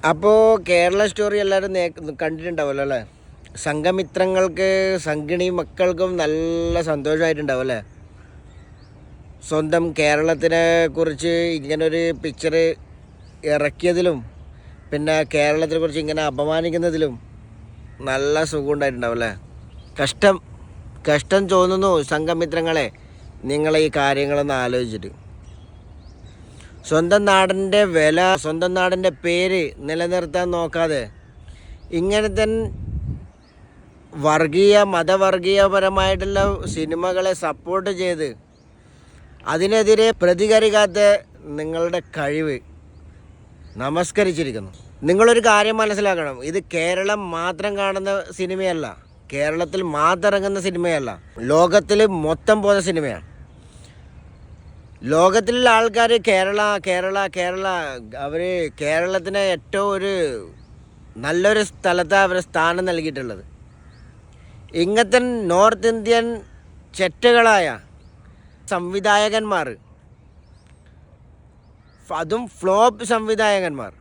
അപ്പോൾ കേരള സ്റ്റോറി എല്ലാവരും കണ്ടിട്ടുണ്ടാവുമല്ലോ അല്ലേ? സംഘമിത്രങ്ങൾക്ക് സംഗിണി മക്കൾക്കും നല്ല സന്തോഷമായിട്ടുണ്ടാവും അല്ലേ? സ്വന്തം കേരളത്തിനെ കുറിച്ച് ഇങ്ങനൊരു പിക്ചർ ഇറക്കിയതിലും പിന്നെ കേരളത്തിനെ കുറിച്ച് ഇങ്ങനെ അപമാനിക്കുന്നതിലും നല്ല സുഖം ഉണ്ടായിട്ടുണ്ടാവും അല്ലേ? കഷ്ടം തോന്നുന്നു സംഘമിത്രങ്ങളെ, നിങ്ങളെ ഈ കാര്യങ്ങളൊന്ന് ആലോചിച്ചിട്ട്. സ്വന്തം നാടിൻ്റെ വില, സ്വന്തം നാടിൻ്റെ പേര് നിലനിർത്താൻ നോക്കാതെ ഇങ്ങനത്തെ മതവർഗീയപരമായിട്ടുള്ള സിനിമകളെ സപ്പോർട്ട് ചെയ്ത് അതിനെതിരെ പ്രതികരിക്കാത്ത നിങ്ങളുടെ കഴിവ് നമസ്കരിച്ചിരിക്കുന്നു. നിങ്ങളൊരു കാര്യം മനസ്സിലാക്കണം, ഇത് കേരളം മാത്രം കാണുന്ന സിനിമയല്ല, കേരളത്തിൽ മാത്രം ഇറങ്ങുന്ന സിനിമയല്ല, ലോകത്തിൽ മൊത്തം പോകുന്ന സിനിമയാണ്. ലോകത്തിലുള്ള ആൾക്കാർ കേരള അവർ കേരളത്തിന് ഏറ്റവും ഒരു നല്ലൊരു സ്ഥലത്താണ് അവർ സ്ഥാനം നൽകിയിട്ടുള്ളത്. ഇങ്ങനത്തെ നോർത്ത് ഇന്ത്യൻ ചെറ്റകളായ സംവിധായകന്മാർ, അതും ഫ്ലോപ്പ് സംവിധായകന്മാർ,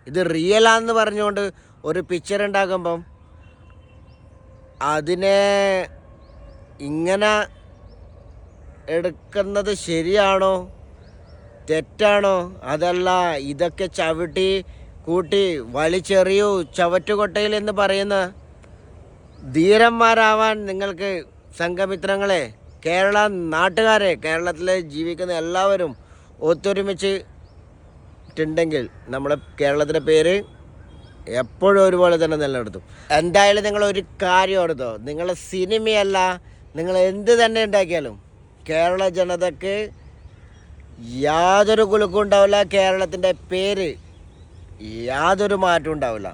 ഇത് റിയലാന്ന് പറഞ്ഞുകൊണ്ട് ഒരു പിക്ചർ ഉണ്ടാക്കുമ്പം അതിനെ ഇങ്ങനെ എടുക്കുന്നത് ശരിയാണോ തെറ്റാണോ? അതല്ല, ഇതൊക്കെ ചവിട്ടി കൂട്ടി വലിച്ചെറിയൂ ചവറ്റുകൊട്ടയിൽ എന്ന് പറയുന്ന ധീരന്മാരാവാൻ നിങ്ങൾക്ക് സംഘമിത്രങ്ങളെ, കേരള നാട്ടുകാരെ, കേരളത്തിൽ ജീവിക്കുന്ന എല്ലാവരും ഒത്തൊരുമിച്ചിട്ടുണ്ടെങ്കിൽ നമ്മുടെ കേരളത്തിൻ്റെ പേര് എപ്പോഴും ഒരുപോലെ തന്നെ നിലനിർത്തും. എന്തായാലും നിങ്ങളൊരു കാര്യം ഓർത്തോ, നിങ്ങളെ സിനിമയല്ല, നിങ്ങൾ എന്ത് തന്നെ ഉണ്ടാക്കിയാലും കേരള ജനതയ്ക്ക് യാതൊരു കുലുക്കും ഉണ്ടാവില്ല. കേരളത്തിൻ്റെ പേര് യാതൊരു മാറ്റവും ഉണ്ടാവില്ല.